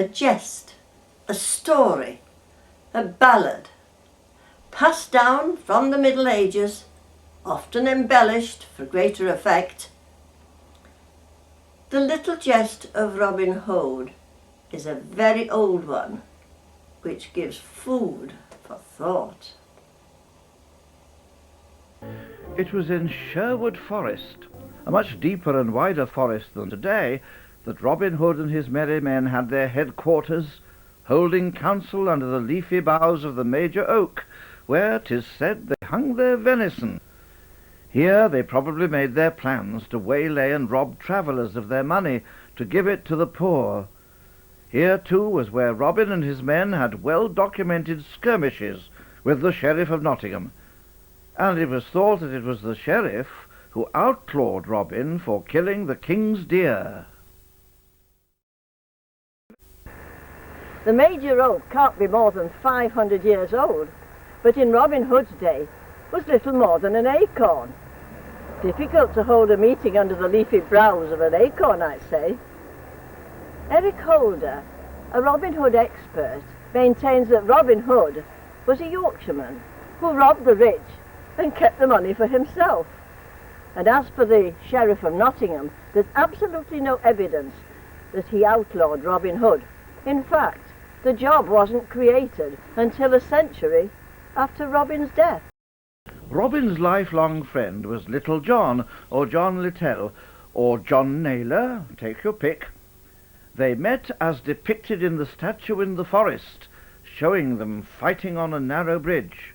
a jest, a story, a ballad, passed down from the Middle Ages, often embellished for greater effect. The Little Jest of Robin Hood is a very old one, which gives food for thought. It was in Sherwood Forest, a much deeper and wider forest than today, that Robin Hood and his merry men had their headquarters, holding council under the leafy boughs of the major oak, where, 'tis said, they hung their venison. Here they probably made their plans to waylay and rob travellers of their money, to give it to the poor. Here, too, was where Robin and his men had well-documented skirmishes with the Sheriff of Nottingham, and it was thought that it was the Sheriff who outlawed Robin for killing the king's deer. The major oak can't be more than 500 years old, but in Robin Hood's day was little more than an acorn. Difficult to hold a meeting under the leafy boughs of an acorn, I'd say. Eric Holder, a Robin Hood expert, maintains that Robin Hood was a Yorkshireman who robbed the rich and kept the money for himself. And as for the Sheriff of Nottingham, there's absolutely no evidence that he outlawed Robin Hood. In fact, the job wasn't created until a century after Robin's death. Robin's lifelong friend was Little John, or John Littell, or John Naylor, take your pick. They met as depicted in the statue in the forest, showing them fighting on a narrow bridge.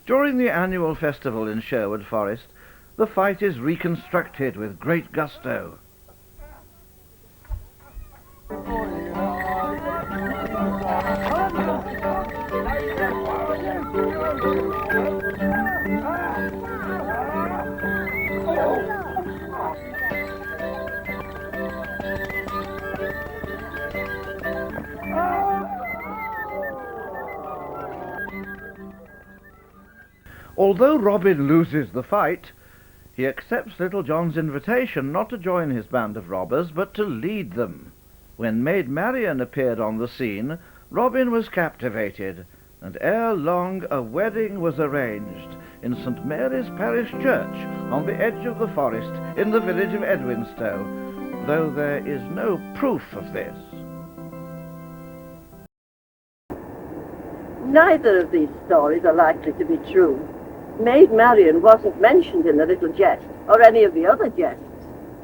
During the annual festival in Sherwood Forest, the fight is reconstructed with great gusto. Although Robin loses the fight, he accepts Little John's invitation not to join his band of robbers, but to lead them. When Maid Marian appeared on the scene, Robin was captivated, and ere long a wedding was arranged in St. Mary's Parish Church on the edge of the forest in the village of Edwinstowe, though there is no proof of this. Neither of these stories are likely to be true. Maid Marian wasn't mentioned in the Little Jest or any of the other jests,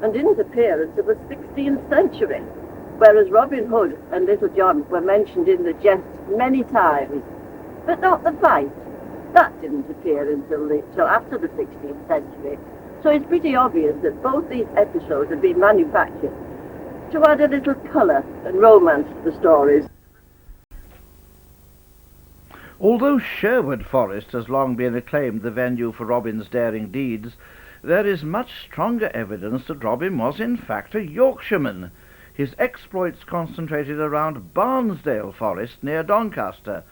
and didn't appear until the 16th century, whereas Robin Hood and Little John were mentioned in the jests many times, but not the fight. That didn't appear until after the 16th century, so it's pretty obvious that both these episodes have been manufactured to add a little colour and romance to the stories. Although Sherwood Forest has long been acclaimed the venue for Robin's daring deeds, there is much stronger evidence that Robin was in fact a Yorkshireman. His exploits concentrated around Barnesdale Forest near Doncaster,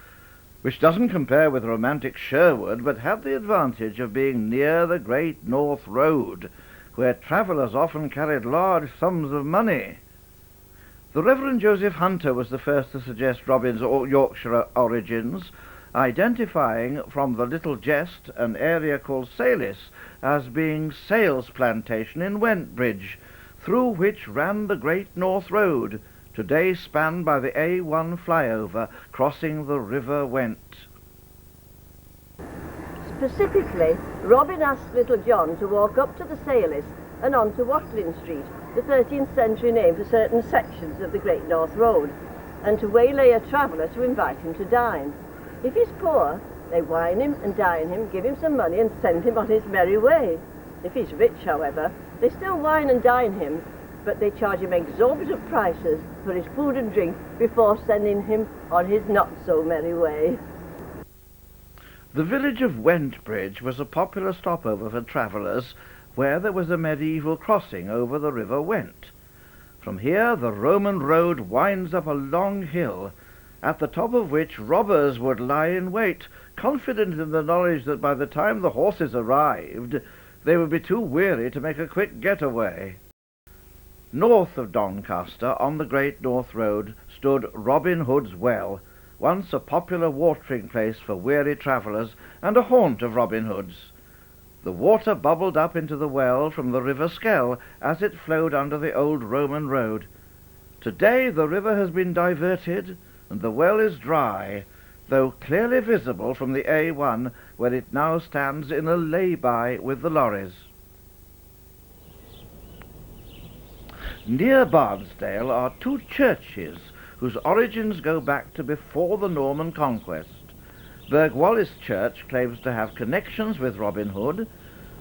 which doesn't compare with romantic Sherwood, but had the advantage of being near the Great North Road, where travellers often carried large sums of money. The Reverend Joseph Hunter was the first to suggest Robin's Yorkshire origins, identifying from the Little Jest an area called Salis as being Sales Plantation in Wentbridge, through which ran the Great North Road, today spanned by the A1 flyover crossing the River Went. Specifically, Robin asked Little John to walk up to the Salis and on to Watling Street, the 13th century name for certain sections of the Great North Road, and to waylay a traveller to invite him to dine. If he's poor, they wine him and dine him, give him some money and send him on his merry way. If he's rich, however, they still wine and dine him, but they charge him exorbitant prices for his food and drink before sending him on his not-so-merry way. The village of Wentbridge was a popular stopover for travellers, where there was a medieval crossing over the River Went. From here the Roman road winds up a long hill, at the top of which robbers would lie in wait, confident in the knowledge that by the time the horses arrived, they would be too weary to make a quick getaway. North of Doncaster, on the Great North Road, stood Robin Hood's Well, once a popular watering place for weary travellers and a haunt of Robin Hood's. The water bubbled up into the well from the River Skell as it flowed under the old Roman road. Today the river has been diverted and the well is dry, though clearly visible from the A1 where it now stands in a lay-by with the lorries. Near Barnsdale are two churches whose origins go back to before the Norman conquest. Bergwallis Church claims to have connections with Robin Hood,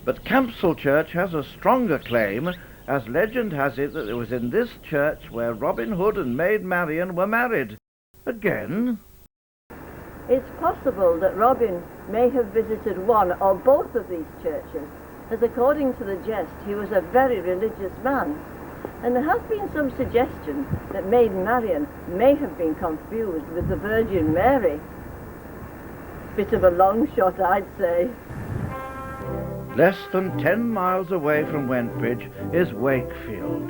but Campsall Church has a stronger claim, as legend has it that it was in this church where Robin Hood and Maid Marian were married. Again? It's possible that Robin may have visited one or both of these churches, as according to the jest, he was a very religious man. And there has been some suggestion that Maid Marian may have been confused with the Virgin Mary. Bit of a long shot, I'd say. Less than 10 miles away from Wentbridge is Wakefield.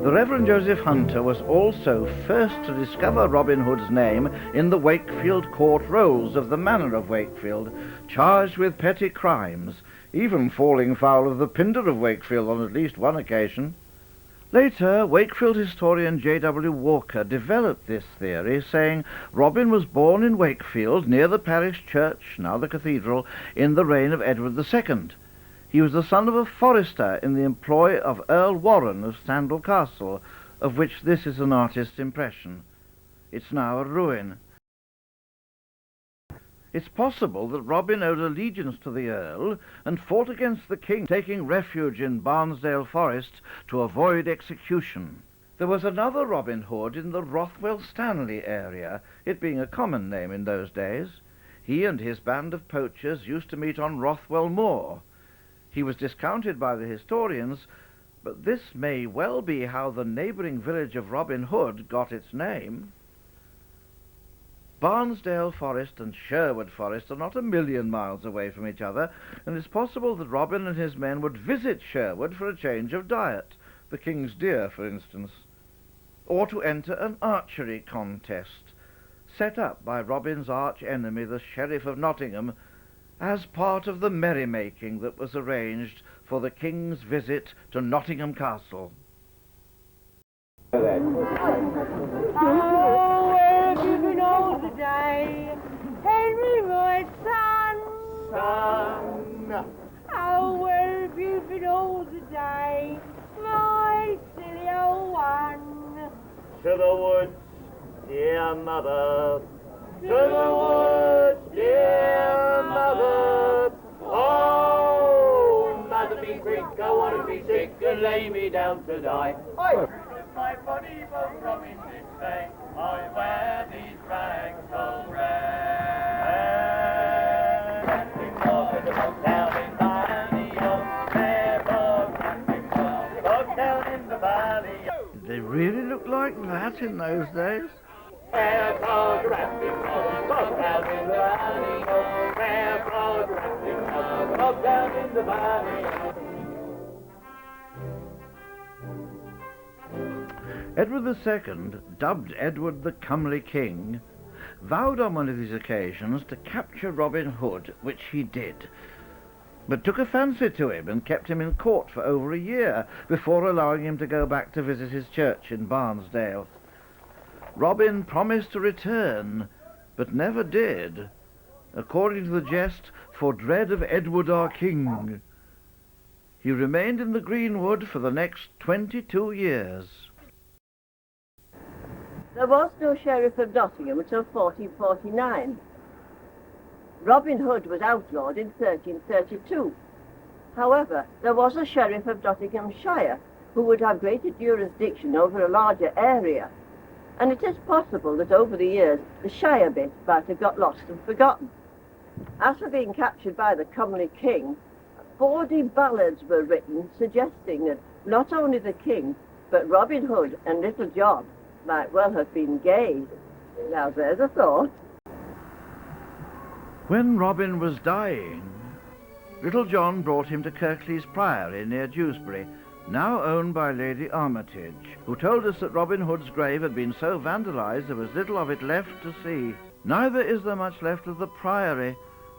The Reverend Joseph Hunter was also first to discover Robin Hood's name in the Wakefield court rolls of the Manor of Wakefield, charged with petty crimes, even falling foul of the Pinder of Wakefield on at least one occasion. Later, Wakefield historian J.W. Walker developed this theory, saying Robin was born in Wakefield, near the parish church, now the cathedral, in the reign of Edward II. He was the son of a forester in the employ of Earl Warren of Sandal Castle, of which this is an artist's impression. It's now a ruin. It's possible that Robin owed allegiance to the Earl and fought against the king, taking refuge in Barnsdale Forest to avoid execution. There was another Robin Hood in the Rothwell Stanley area, it being a common name in those days. He and his band of poachers used to meet on Rothwell Moor. He was discounted by the historians, but this may well be how the neighbouring village of Robin Hood got its name. Barnsdale Forest and Sherwood Forest are not a million miles away from each other, and it's possible that Robin and his men would visit Sherwood for a change of diet, the king's deer, for instance, or to enter an archery contest, set up by Robin's arch-enemy, the Sheriff of Nottingham, as part of the merrymaking that was arranged for the king's visit to Nottingham Castle. The day, Henry, my son, oh, where have you been all the day, my silly old one? To the woods, dear mother, to the woods, dear mother. Oh, mother be quick, I want to be sick and lay me down to die. My body won't come in this day, I wear these rags of red. Captain Morgan, dog down in the valley, oh, there, dog down in the valley. Did they really look like that in those days? There, dog, dog down in the valley, oh, there, dog down in the valley. Edward II, dubbed Edward the Comely King, vowed on one of these occasions to capture Robin Hood, which he did, but took a fancy to him and kept him in court for over a year before allowing him to go back to visit his church in Barnsdale. Robin promised to return, but never did, according to the jest, for dread of Edward our King. He remained in the greenwood for the next 22 years. There was no Sheriff of Nottingham until 1449. Robin Hood was outlawed in 1332. However, there was a Sheriff of Nottinghamshire who would have greater jurisdiction over a larger area, and it is possible that over the years the Shire bit might have got lost and forgotten. As for being captured by the comely king, 40 ballads were written suggesting that not only the king, but Robin Hood and Little John might well have been gay. Now there's a thought. When Robin was dying, Little John brought him to Kirklees Priory near Dewsbury, now owned by Lady Armitage, who told us that Robin Hood's grave had been so vandalised there was little of it left to see. Neither is there much left of the priory,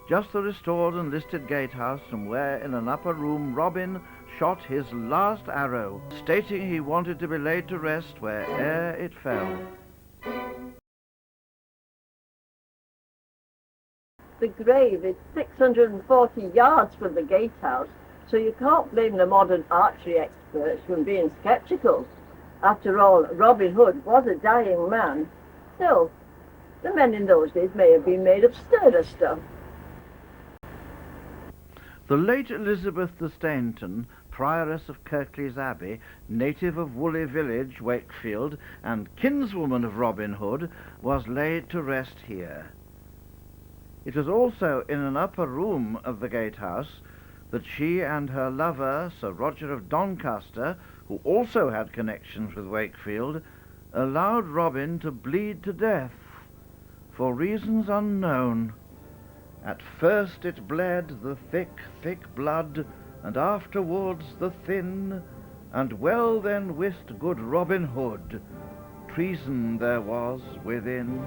just the restored and listed gatehouse, from where in an upper room Robin shot his last arrow, stating he wanted to be laid to rest where'er it fell. The grave is 640 yards from the gatehouse, so you can't blame the modern archery experts from being sceptical. After all, Robin Hood was a dying man. Still, the men in those days may have been made of sterner stuff. The late Elizabeth de Stainton, prioress of Kirklees Abbey, native of Woolly Village, Wakefield, and kinswoman of Robin Hood, was laid to rest here. It was also in an upper room of the gatehouse that she and her lover, Sir Roger of Doncaster, who also had connections with Wakefield, allowed Robin to bleed to death, for reasons unknown. At first it bled the thick, thick blood, and afterwards the thin, and well then wist good Robin Hood, treason there was within.